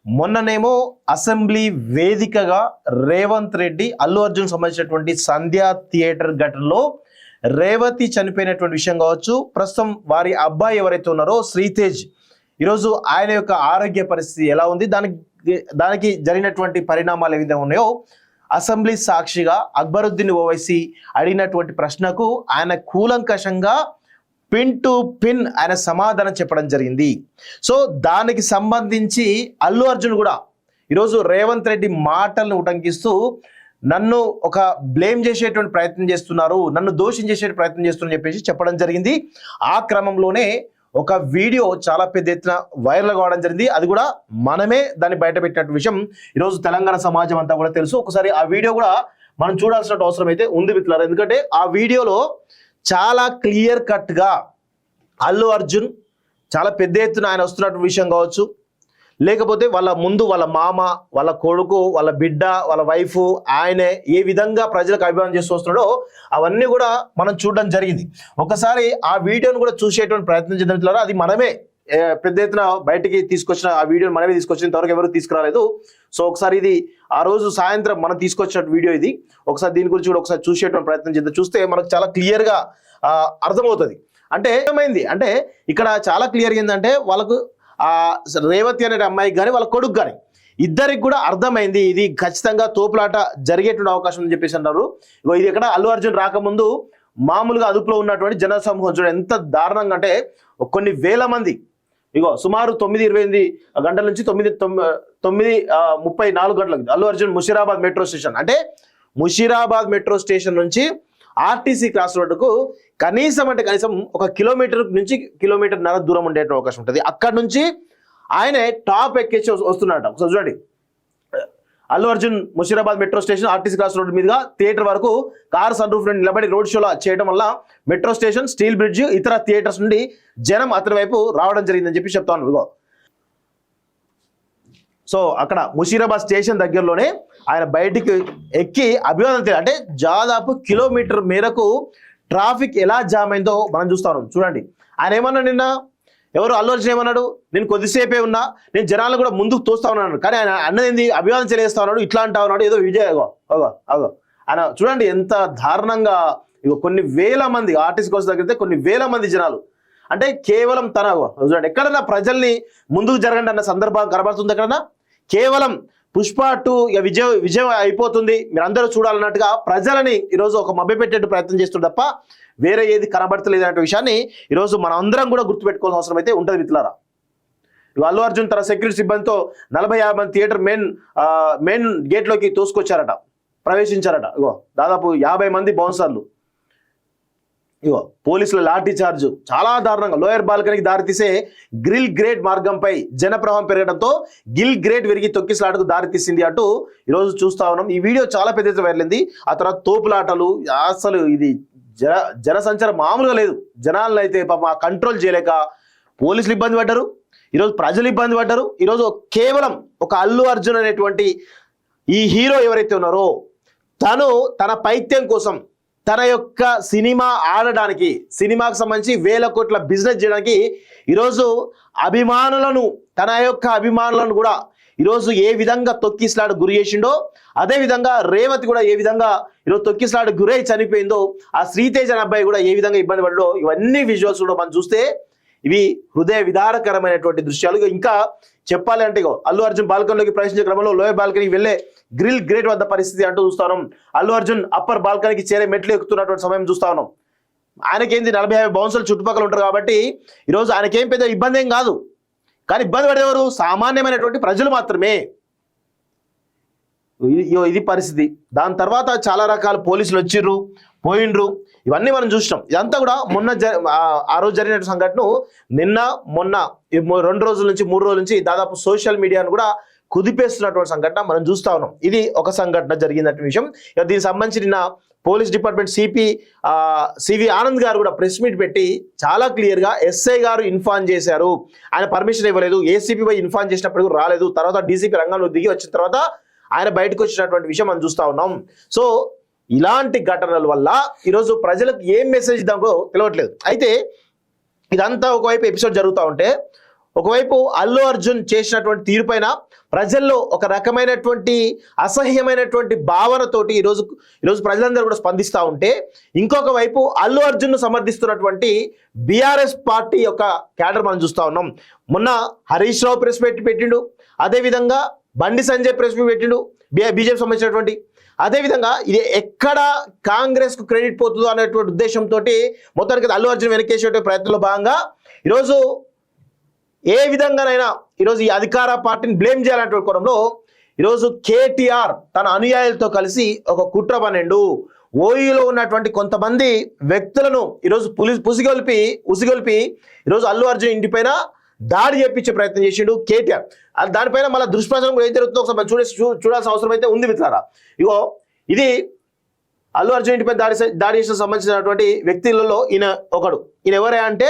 మొన్ననేమో assembly వేదికగా రేవంత్ రెడ్డి అల్లు అర్జున్ సంబంధించినటువంటి సంధ్యా theatre ఘటనలో రేవతి చనిపోయినటువంటి విషయం కావచ్చు, ప్రస్తుతం వారి అబ్బాయి ఎవరైతే ఉన్నారో శ్రీతేజ్, ఈరోజు ఆయన యొక్క ఆరోగ్య పరిస్థితి ఎలా ఉంది, దానికి జరిగినటువంటి పరిణామాలు ఏ విధంగా ఉన్నాయో అసెంబ్లీ సాక్షిగా అక్బరుద్దీన్ ఓవైసీ అడిగినటువంటి ప్రశ్నకు ఆయన కూలంకషంగా పిన్ టు పిన్ ఆయన సమాధానం చెప్పడం జరిగింది. సో దానికి సంబంధించి అల్లు అర్జున్ కూడా ఈరోజు రేవంత్ రెడ్డి మాటలను ఉటంకిస్తూ నన్ను ఒక బ్లేమ్ చేసేటువంటి ప్రయత్నం చేస్తున్నారు, నన్ను దోషం చేసే ప్రయత్నం చేస్తున్నారని చెప్పేసి చెప్పడం జరిగింది. ఆ క్రమంలోనే ఒక వీడియో చాలా పెద్ద ఎత్తున వైరల్ కావడం జరిగింది. అది కూడా మనమే దాన్ని బయట పెట్టినట్టు విషయం ఈరోజు తెలంగాణ సమాజం అంతా కూడా తెలుసు. ఒకసారి ఆ వీడియో కూడా మనం చూడాల్సిన అవసరం అయితే ఉంది మిత్రులారా. ఎందుకంటే ఆ వీడియోలో చాలా క్లియర్ కట్గా అల్లు అర్జున్ చాలా పెద్ద ఎత్తున ఆయన వస్తున్నటువంటి విషయం కావచ్చు, లేకపోతే వాళ్ళ ముందు వాళ్ళ మామ, వాళ్ళ కొడుకు, వాళ్ళ బిడ్డ, వాళ్ళ వైఫ్, ఆయనే ఏ విధంగా ప్రజలకు అభిమానం చేస్తూ వస్తున్నాడో అవన్నీ కూడా మనం చూడడం జరిగింది. ఒకసారి ఆ వీడియోను కూడా చూసేటువంటి ప్రయత్నం చేద్దాం. అది మనమే పెద్ద ఎత్తున బయటికి తీసుకొచ్చిన ఆ వీడియోని మనమే తీసుకొచ్చిన, ఇంతవరకు ఎవరు తీసుకురాలేదు. సో ఒకసారి ఇది ఆ రోజు సాయంత్రం మనం తీసుకొచ్చిన వీడియో ఇది. ఒకసారి దీని గురించి కూడా ఒకసారి చూసేటువంటి ప్రయత్నం చేద్దాం. చూస్తే మనకు చాలా క్లియర్గా అర్థమవుతుంది. అంటే ఏమైంది అంటే ఇక్కడ చాలా క్లియర్గా ఏంటంటే వాళ్ళకు ఆ రేవతి అనే అమ్మాయికి కానీ వాళ్ళ కొడుకు కానీ ఇద్దరికి కూడా అర్థమైంది ఇది ఖచ్చితంగా తోపులాట జరిగేటువంటి అవకాశం ఉందని చెప్పేసి అన్నారు. ఇది ఎక్కడ అల్లు అర్జున్ రాకముందు మామూలుగా అదుపులో ఉన్నటువంటి జన సమూహం చూడండి ఎంత దారుణంగా అంటే కొన్ని వేల మంది సుమారు 9:28 గంటల నుంచి 9:34 గంటలకు అల్లు అర్జున్ ముషీరాబాద్ మెట్రో స్టేషన్, అంటే ముషీరాబాద్ మెట్రో స్టేషన్ నుంచి ఆర్టీసీ క్రాస్ రోడ్డుకు కనీసం ఒక కిలోమీటర్ నుంచి కిలోమీటర్న్నర దూరం ఉండే అవకాశం ఉంటుంది. అక్కడ నుంచి ఆయన టాప్ ఎక్కేసి వస్తున్నాడు. ఒకసారి చూడండి, Allu Arjun Musheerabad metro station RTC cross road మీదుగా థియేటర్ వరకు కార్ సన్ రూఫ్ నుండి నిలబడి రోడ్ షోలా చేయడం వల్ల మెట్రో స్టేషన్, స్టీల్ బ్రిడ్జ్, ఇతర థియేటర్స్ నుండి జనం అతని వైపు రావడం జరిగిందని చెప్పి చెప్తా ఉన్నారు. సో అక్కడ ముషీరాబాద్ స్టేషన్ దగ్గరలోనే ఆయన బయటికి ఎక్కి అభివాదం, అంటే దాదాపు కిలోమీటర్ మేరకు ట్రాఫిక్ ఎలా జామ్ అయిందో మనం చూస్తా ఉన్నాం. చూడండి ఆయన ఏమన్నాడు నిన్న, ఎవరు అల్లు అర్జున్ ఏమన్నాడు, నేను కొద్దిసేపే ఉన్నా, నేను జనాలను కూడా ముందుకు తోస్తా ఉన్నాను, కానీ ఆయన అన్నది అభివాదం చేస్తా ఉన్నాడు, ఇట్లా అంటా ఉన్నాడు, ఏదో విజయ్ ఆయన చూడండి ఎంత దారుణంగా. కొన్ని వేల మంది ఆర్టీసీ కోసం దగ్గర కొన్ని వేల మంది జనాలు, అంటే కేవలం తన చూడండి ఎక్కడన్నా ప్రజల్ని ముందుకు జరగండి అన్న సందర్భం కనబడుతుంది. ఎక్కడన్నా కేవలం పుష్ప 2 విజయం అయిపోతుంది, మీరు అందరూ చూడాలన్నట్టుగా ప్రజలని ఈరోజు ఒక మభ్యపెట్టేట్టు ప్రయత్నం చేస్తుంది తప్ప వేరే ఏది కనబడతలేదు అనే విషయాన్ని ఈరోజు మనం అందరం కూడా గుర్తుపెట్టుకోవాల్సిన అవసరం అయితే ఉంటుంది మిత్రులారా. అల్లు అర్జున్ తన సెక్యూరిటీ సిబ్బందితో 40-50 మంది థియేటర్ మెయిన్ గేట్లోకి తోసుకొచ్చారట, ప్రవేశించారట. దాదాపు 50 మంది బౌన్సర్లు, పోలీసుల లాఠీ చార్జ్ చాలా దారుణంగా. లోయర్ బాల్కనీకి దారితీసే గ్రిల్ గ్రేట్ మార్గంపై జనప్రవాహం పెరగడంతో గిల్ గ్రేట్ విరిగి తొక్కిసలాటకు దారితీసింది అంటూ ఈరోజు చూస్తా ఉన్నాం. ఈ వీడియో చాలా పెద్ద ఎత్తున వైరలింది. ఆ తర్వాత తోపులాటలు, అసలు ఇది జనసంచారం మామూలుగా లేదు. జనాలను అయితే పాపం కంట్రోల్ చేయలేక పోలీసులు ఇబ్బంది పడ్డారు, ఈరోజు ప్రజలు ఇబ్బంది పడ్డారు. ఈరోజు కేవలం ఒక అల్లు అర్జున్ అనేటువంటి ఈ హీరో ఎవరైతే ఉన్నారో తను తన పైత్యం కోసం, తన యొక్క సినిమా ఆడడానికి, సినిమాకు సంబంధించి వేల కోట్ల బిజినెస్ చేయడానికి ఈరోజు తన యొక్క అభిమానులను కూడా ఈరోజు ఏ విధంగా తొక్కిసలాట గురి చేసిండో, అదేవిధంగా రేవతి కూడా ఏ విధంగా ఈరోజు తొక్కిసలాట గురై చనిపోయిందో, ఆ శ్రీతేజ్ అనే అబ్బాయి కూడా ఏ విధంగా ఇబ్బంది పడ్డో, ఇవన్నీ విజువల్స్ కూడా మనం చూస్తే ఇవి హృదయ విదారకరమైనటువంటి దృశ్యాలు. ఇంకా చెప్పాలి అంటే అల్లు అర్జున్ బాల్కనీలోకి ప్రవేశించే క్రమంలో లోయర్ బాల్కనీకి వెళ్ళే గ్రిల్ గ్రేట్ వద్ద పరిస్థితి అంటూ చూస్తా ఉన్నాం. అల్లు అర్జున్ అప్పర్ బాల్కనీకి చేరే మెట్లు ఎక్కుతున్నటువంటి సమయం చూస్తా ఉన్నాం. ఆయనకేంది 40-50 బౌన్సర్లు చుట్టుపక్కల ఉంటారు కాబట్టి ఈరోజు ఆయనకేం పెద్ద ఇబ్బంది ఏం కాదు. కానీ ఇబ్బంది పడేవారు సామాన్యమైనటువంటి ప్రజలు మాత్రమే. ఇది పరిస్థితి. దాని తర్వాత చాలా రకాల పోలీసులు వచ్చిర్రు, పోయిండ్రు, ఇవన్నీ మనం చూసినాం. ఇదంతా కూడా ఆ రోజు జరిగిన సంఘటన మొన్న 2 రోజుల నుంచి 3 రోజుల నుంచి దాదాపు సోషల్ మీడియాను కూడా కుదిపేస్తున్నటువంటి సంఘటన మనం చూస్తా ఉన్నాం. ఇది ఒక సంఘటన జరిగినటువంటి విషయం. దీనికి సంబంధించి నిన్న పోలీస్ డిపార్ట్మెంట్ సివి ఆనంద్ గారు కూడా ప్రెస్ మీట్ పెట్టి చాలా క్లియర్గా ఎస్ఐ గారు ఇన్ఫార్మ్ చేశారు, ఆయన పర్మిషన్ ఇవ్వలేదు, ఏసీపీ ఇన్ఫార్మ్ చేసినప్పుడు రాలేదు, తర్వాత డీసీపీ రంగంలో దిగి వచ్చిన తర్వాత ఆయన బయటకు వచ్చినటువంటి విషయం మనం చూస్తా ఉన్నాం. సో ఇలాంటి ఘటనల వల్ల ఈరోజు ప్రజలకు ఏం మెసేజ్ ఇద్దామో తెలియట్లేదు. అయితే ఇదంతా ఒకవైపు ఎపిసోడ్ జరుగుతూ ఉంటే ఒకవైపు అల్లు అర్జున్ చేసినటువంటి తీరుపైన ప్రజల్లో ఒక రకమైనటువంటి అసహ్యమైనటువంటి భావనతోటి ఈరోజు ప్రజలందరూ కూడా స్పందిస్తూ ఉంటే, ఇంకొక వైపు అల్లు అర్జున్ను సమర్థిస్తున్నటువంటి బీఆర్ఎస్ పార్టీ యొక్క క్యాడర్ మనం చూస్తూ ఉన్నాం. మొన్న హరీష్ రావు ప్రెస్ మీట్ పెట్టిండు, అదేవిధంగా బండి సంజయ్ ప్రెస్ మీట్ పెట్టిండు బీజేపీ సంబంధించినటువంటి. అదేవిధంగా ఇది ఎక్కడ కాంగ్రెస్కు క్రెడిట్ పోతుందో అనేటువంటి ఉద్దేశంతో మొత్తానికి అల్లు అర్జున్ వెనకేసే ప్రయత్నంలో భాగంగా ఈరోజు ఏ విధంగానైనా ఈరోజు ఈ అధికార పార్టీని బ్లేమ్ చేయాలనేటువంటి కోణంలో ఈరోజు కేటీఆర్ తన అనుయాయులతో కలిసి ఒక కుట్ర పన్నెండు. ఓయూలో ఉన్నటువంటి కొంతమంది వ్యక్తులను ఈరోజు ఉసిగొల్పి ఈరోజు అల్లు అర్జున్ ఇంటిపైన దాడి చేయించే ప్రయత్నం చేసిండు కేటీఆర్. దానిపైన మళ్ళీ దుష్ప్రచారం కూడా ఏం జరుగుతుందో ఒకసారి చూడాల్సిన అవసరం అయితే ఉంది మిత్రులారా. ఇగో ఇది అల్లు అర్జున్ ఇంటిపై దాడి చేసిన సంబంధించినటువంటి వ్యక్తులలో ఈయన ఎవరే అంటే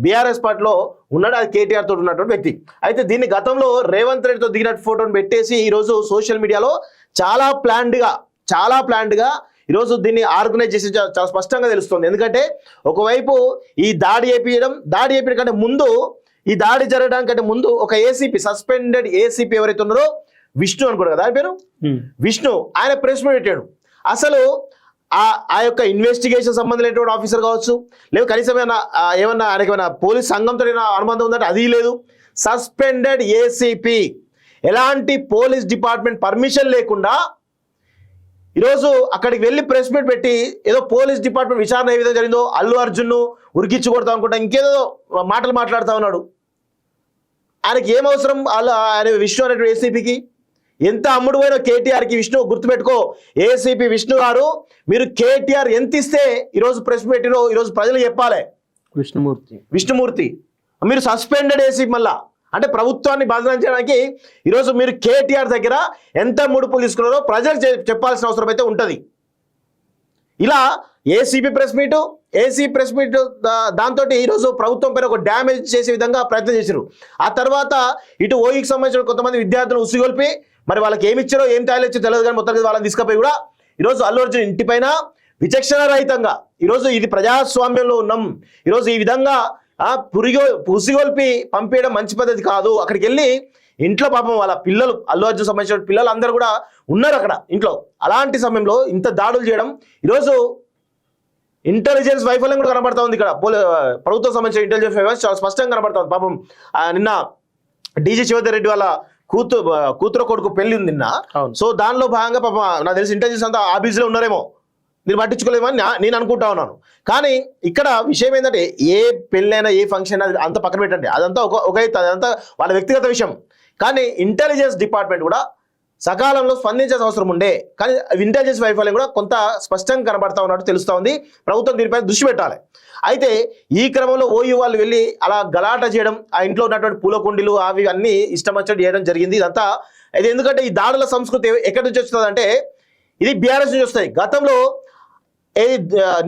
బీఆర్ఎస్ పార్టీలో ఉన్నాడు, అది కేటీఆర్ తోటి ఉన్నటువంటి వ్యక్తి. అయితే దీన్ని గతంలో రేవంత్ రెడ్డితో దిగినట్టు ఫోటోను పెట్టేసి ఈరోజు సోషల్ మీడియాలో చాలా ప్లాన్డ్గా ఈరోజు దీన్ని ఆర్గనైజ్ చేసి చాలా స్పష్టంగా తెలుస్తుంది. ఎందుకంటే ఒకవైపు ఈ దాడి చేపించడం కంటే ముందు, ఈ దాడి జరగడానికంటే ముందు ఒక ఏసీపీ, సస్పెండెడ్ ఏసీపీ ఎవరైతే ఉన్నారో విష్ణు అనుకోడు కదా ఆయన పేరు, విష్ణు, ఆయన ప్రెస్ మీట్ పెట్టాడు. అసలు ఆ యొక్క ఇన్వెస్టిగేషన్ సంబంధం లేనటువంటి ఆఫీసర్ కావచ్చు, లేదు కనీసం ఏమన్నా ఆయనకి ఏమైనా పోలీస్ సంఘంతో అనుబంధం ఉందంటే అది లేదు. సస్పెండెడ్ ఏసీపీ, ఎలాంటి పోలీస్ డిపార్ట్మెంట్ పర్మిషన్ లేకుండా ఈరోజు అక్కడికి వెళ్ళి ప్రెస్ మీట్ పెట్టి ఏదో పోలీస్ డిపార్ట్మెంట్ విచారణ ఏ విధంగా జరిగిందో అల్లు అర్జున్ను ఉరికిచ్చి కొడతా అనుకుంటా ఇంకేదో మాటలు మాట్లాడుతూ ఉన్నాడు. ఆయనకి ఏం అవసరం ఆయన విష్ణు అనేటువంటి ఏసీపీకి? ఎంత అమ్ముడు పోయిన కేటీఆర్కి విష్ణు గుర్తుపెట్టుకో. ఏసీపీ విష్ణు గారు, మీరు కేటీఆర్ ఎంత ఇస్తే ఈరోజు ప్రెస్ మీట్లో ఈరోజు ప్రజలు చెప్పాలి. విష్ణుమూర్తి మీరు సస్పెండెడ్ ఏసీపీ, మళ్ళా అంటే ప్రభుత్వాన్ని బదనాం చేయడానికి ఈరోజు మీరు కేటీఆర్ దగ్గర ఎంత ముడుపులు తీసుకున్నారో ప్రజలు చెప్పాల్సిన అవసరం అయితే ఉంటుంది. ఇలా ఏసీపీ ప్రెస్ మీట్ దాంతో ఈరోజు ప్రభుత్వం పైన ఒక డ్యామేజ్ చేసే విధంగా ప్రయత్నం చేశారు. ఆ తర్వాత ఇటు ఓయూకి సంబంధించిన కొంతమంది విద్యార్థులు ఉసిగొల్పి, మరి వాళ్ళకి ఏమి ఇచ్చారో ఏం తయారు ఇచ్చారో తెలియదు కానీ మొత్తానికి వాళ్ళని తీసుకుపోయి కూడా ఈరోజు అల్లు అర్జున్ ఇంటిపైన విచక్షణ రహితంగా, ఈరోజు ఇది ప్రజాస్వామ్యంలో ఉన్నాం, ఈరోజు ఈ విధంగా ఉసిగొల్పి పంపేయడం మంచి పద్ధతి కాదు. అక్కడికి వెళ్ళి ఇంట్లో పాపం వాళ్ళ పిల్లలు, అల్లు అర్జున్ సంబంధించిన పిల్లలు అందరూ కూడా ఉన్నారు అక్కడ ఇంట్లో. అలాంటి సమయంలో ఇంత దాడులు చేయడం ఈరోజు ఇంటెలిజెన్స్ వైఫల్యం కూడా కనబడతా ఉంది. ఇక్కడ ప్రభుత్వం సంబంధించిన ఇంటెలిజెన్స్ వైఫల్యం చాలా స్పష్టంగా కనబడతా ఉంది. పాపం నిన్న డీజీ శివధర్ రెడ్డి వాళ్ళ కూతురు కొడుకు పెళ్లి ఉంది నిన్న. సో దానిలో భాగంగా పాపం నాకు తెలిసి ఇంటెలిజెన్స్ అంతా ఆ బిజీలో ఉన్నారేమో, మీరు పట్టించుకోలేమని నేను అనుకుంటా ఉన్నాను. కానీ ఇక్కడ విషయం ఏంటంటే ఏ పెళ్ళైనా ఏ ఫంక్షన్ అది అంత పక్కన పెట్టండి, అదంతా ఒక అదంతా వాళ్ళ వ్యక్తిగత విషయం. కానీ ఇంటెలిజెన్స్ డిపార్ట్మెంట్ కూడా సకాలంలో స్పందించాల్సిన అవసరం ఉండే, కానీ ఇంటెలిజెన్స్ వైఫల్యం కూడా కొంత స్పష్టంగా కనబడతా ఉన్నట్టు తెలుస్తూ ఉంది. ప్రభుత్వం దీనిపై దృష్టి పెట్టాలి. అయితే ఈ క్రమంలో ఓయూ వాళ్ళు వెళ్ళి అలా గలాట చేయడం, ఆ ఇంట్లో ఉన్నటువంటి పూల కుండీలు అవి అన్నీ ఇష్టం వచ్చినట్టు చేయడం జరిగింది. ఇదంతా ఇది ఎందుకంటే ఈ దాడుల సంస్కృతి ఎక్కడి నుంచి వస్తుంది అంటే ఇది బీఆర్ఎస్ నుంచి వస్తాయి. గతంలో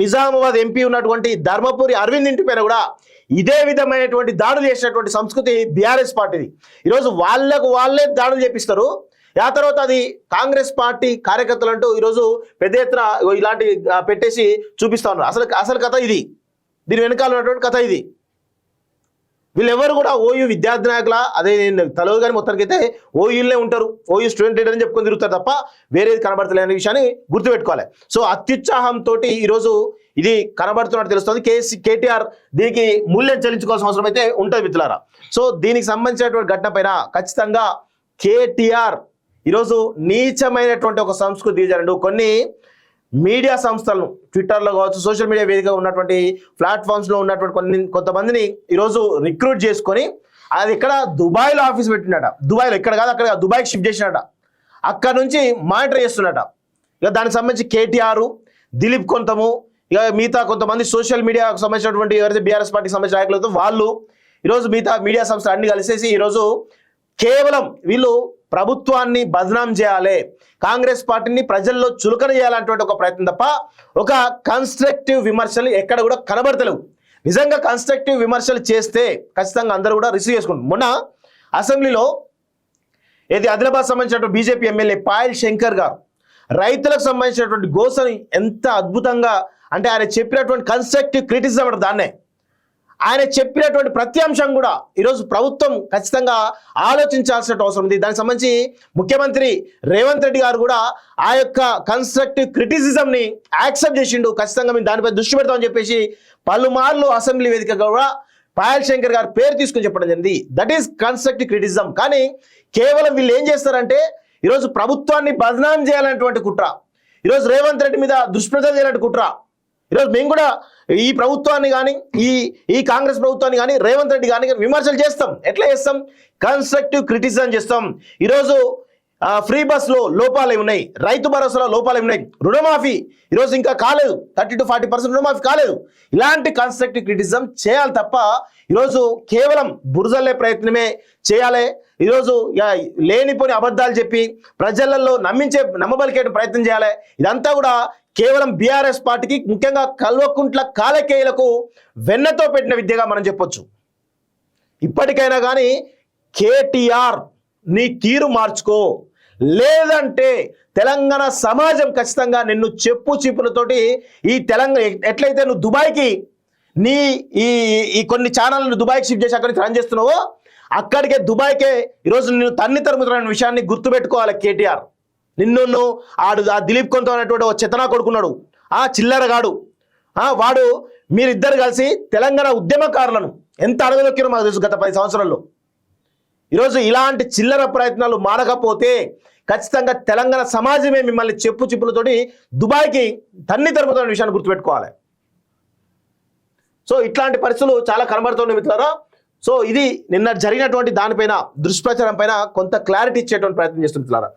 నిజామాబాద్ ఎంపీ ఉన్నటువంటి ధర్మపురి అరవింద్ ఇంటి పైన కూడా ఇదే విధమైనటువంటి దాడులు చేసినటువంటి సంస్కృతి బీఆర్ఎస్ పార్టీది. ఈరోజు వాళ్ళే దాడులు చేపిస్తారు. ఆ తర్వాత అది కాంగ్రెస్ పార్టీ కార్యకర్తలు అంటూ ఈరోజు పెద్ద ఎత్తున ఇలాంటి పెట్టేసి చూపిస్తా ఉన్నారు. అసలు కథ ఇది, దీని వెనకాల ఉన్నటువంటి కథ ఇది. వీళ్ళెవరు కూడా ఓయూ విద్యార్థి నాయకుల అదే తలవు కానీ మొత్తానికైతే ఓయూలనే ఉంటారు, ఓయూ స్టూడెంట్ లీడర్ అని చెప్పుకొని తిరుగుతారు తప్ప వేరేది కనబడతలేని విషయాన్ని గుర్తుపెట్టుకోవాలి. సో అత్యుత్సాహంతో ఈరోజు ఇది కనబడుతున్నట్టు తెలుస్తుంది. కేటీఆర్ దీనికి మూల్యం చెల్లించుకోవాల్సిన అవసరం అయితే ఉంటుంది మిత్రులారా. సో దీనికి సంబంధించినటువంటి ఘటన పైన ఖచ్చితంగా కేటీఆర్ ఈరోజు నీచమైనటువంటి ఒక సంస్కృతి దిగజారండు. కొన్ని మీడియా సంస్థలను ట్విట్టర్లో కావచ్చు, సోషల్ మీడియా వేదికగా ఉన్నటువంటి ప్లాట్ఫామ్స్లో ఉన్నటువంటి కొంతమందిని ఈరోజు రిక్రూట్ చేసుకొని అది ఇక్కడ దుబాయ్లో ఆఫీస్ పెట్టినట, దుబాయ్లో ఇక్కడ కాదు అక్కడ దుబాయ్కి షిఫ్ట్ చేసినట, అక్కడ నుంచి మానిటర్ చేస్తున్నట. ఇక దానికి సంబంధించి కేటీఆర్, దిలీప్ కొంతము, ఇక మిగతా కొంతమంది సోషల్ మీడియాకు సంబంధించినటువంటి ఎవరైతే బీఆర్ఎస్ పార్టీకి సంబంధించిన నాయకులతో వాళ్ళు ఈరోజు మిగతా మీడియా సంస్థలు అన్ని కలిసేసి ఈరోజు కేవలం వీళ్ళు ప్రభుత్వాన్ని బదనాం చేయాలి, కాంగ్రెస్ పార్టీని ప్రజల్లో చులకన చేయాలన్నటువంటి ఒక ప్రయత్నం తప్ప ఒక కన్స్ట్రక్టివ్ విమర్శలు ఎక్కడ కూడా కనబడతలేవు. నిజంగా కన్స్ట్రక్టివ్ విమర్శలు చేస్తే ఖచ్చితంగా అందరూ కూడా రిసీవ్ చేసుకుంటారు. మొన్న అసెంబ్లీలో ఏది ఆదిలాబాద్ సంబంధించినటువంటి బీజేపీ ఎమ్మెల్యే పాయల్ శంకర్ గారు రైతులకు సంబంధించినటువంటి గోసని ఎంత అద్భుతంగా అంటే ఆయన చెప్పినటువంటి కన్స్ట్రక్టివ్ క్రిటిసిజం అంటే దాన్నే ఆయన చెప్పినటువంటి ప్రతి అంశం కూడా ఈరోజు ప్రభుత్వం ఖచ్చితంగా ఆలోచించాల్సిన అవసరం ఉంది. దానికి సంబంధించి ముఖ్యమంత్రి రేవంత్ రెడ్డి గారు కూడా ఆ యొక్క కన్స్ట్రక్టివ్ క్రిటిసిజంని యాక్సెప్ట్ చేసిండు. ఖచ్చితంగా మేము దానిపై దృష్టి పెడతామని చెప్పేసి పలుమార్లు అసెంబ్లీ వేదికగా కూడా పాయల్ శంకర్ గారు పేరు తీసుకుని చెప్పడం జరిగింది. That is constructive criticism. కానీ కేవలం వీళ్ళు ఏం చేస్తారంటే ఈరోజు ప్రభుత్వాన్ని బదనాం చేయాలనేటువంటి కుట్ర, ఈరోజు రేవంత్ రెడ్డి మీద దుష్ప్రచారం చేయాలంటే కుట్ర. ఈరోజు మేము కూడా ఈ ప్రభుత్వాన్ని కానీ ఈ కాంగ్రెస్ ప్రభుత్వాన్ని కానీ రేవంత్ రెడ్డి కానీ విమర్శలు చేస్తాం. ఎట్లా చేస్తాం? కన్స్ట్రక్టివ్ క్రిటిసిజం చేస్తాం. ఈరోజు ఫ్రీ బస్లో లోపాలు ఉన్నాయి, రైతు భరోసాలో లోపాలు ఉన్నాయి, రుణమాఫీ ఈరోజు ఇంకా కాలేదు, 30 to 40% రుణమాఫీ కాలేదు. ఇలాంటి కన్స్ట్రక్టివ్ క్రిటిసిజం చేయాలి తప్ప ఈరోజు కేవలం బురజల్లే ప్రయత్నమే చేయాలి. ఈరోజు లేనిపోని అబద్ధాలు చెప్పి ప్రజలలో నమ్మబలికే ప్రయత్నం చేయాలి. ఇదంతా కూడా కేవలం బీఆర్ఎస్ పార్టీకి, ముఖ్యంగా కల్వకుంట్ల కాలకేయులకు వెన్నతో పెట్టిన విద్యగా మనం చెప్పొచ్చు. ఇప్పటికైనా కానీ కేటీఆర్ నీ తీరు మార్చుకో, లేదంటే తెలంగాణ సమాజం ఖచ్చితంగా నిన్ను చెప్పు చీపులతోటి ఈ తెలంగాణ ఎట్లయితే నువ్వు దుబాయ్కి ఈ కొన్ని ఛానళ్ళను దుబాయ్కి షిఫ్ట్ చేసి అక్కడికి రన్ చేస్తున్నావో అక్కడికే దుబాయ్కే ఈరోజు నిన్ను తన్ని తరుముతున్న విషయాన్ని గుర్తుపెట్టుకోవాలి. కేటీఆర్ నిన్ను ఆ దిలీప్ కొంత అనేటువంటి చెతనా కొడుకున్నాడు, ఆ చిల్లరగాడు, వాడు మీరిద్దరు కలిసి తెలంగాణ ఉద్యమకారులను ఎంత అడగదొక్కిరో మాకు తెలుసు గత 10 సంవత్సరాల్లో. ఈరోజు ఇలాంటి చిల్లర ప్రయత్నాలు మానకపోతే ఖచ్చితంగా తెలంగాణ సమాజమే మిమ్మల్ని చెప్పు చిప్పులతోటి దుబాయ్కి తన్ని తరుముతున్న విషయాన్ని గుర్తుపెట్టుకోవాలి. సో ఇట్లాంటి పరిస్థితులు చాలా కనబడుతున్నాయి మిత్రులారా. సో ఇది నిన్న జరిగినటువంటి దానిపైన దుష్ప్రచారం పైన కొంత క్లారిటీ ఇచ్చేటువంటి ప్రయత్నం చేస్తున్నారు.